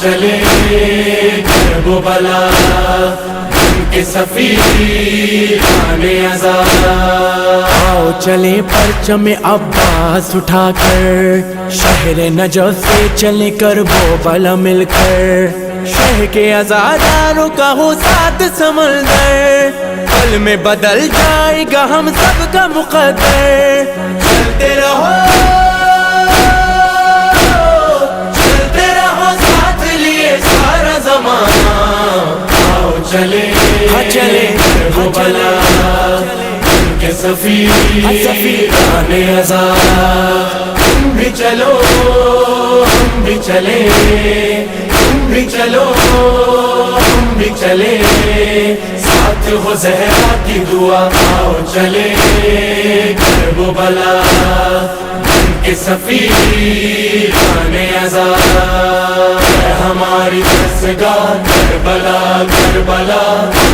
چلے کربلا بن کے سفیر آنے آزاد. آؤ چلیں پرچم عباس اٹھا کر شہر نجف سے چلیں کربلا مل کر. شہر کے آزاداروں کا ہو ساتھ سمندر، پل میں بدل جائے گا ہم سب کا مقدر. چلتے رہو چلتے رہو ساتھ لیے سارا زمانہ. آؤ چلے چلے کربلا بن کے سفیر آنے آزاد. تم بھی چلو ہم بھی چلے، تم بھی چلو ہم بھی چلے، ساتھ ہو زہرا کی دعا. آؤ چلے کربلا بن کے سفیر آنے آزاد. ہماری دستگاہ کربلا کربلا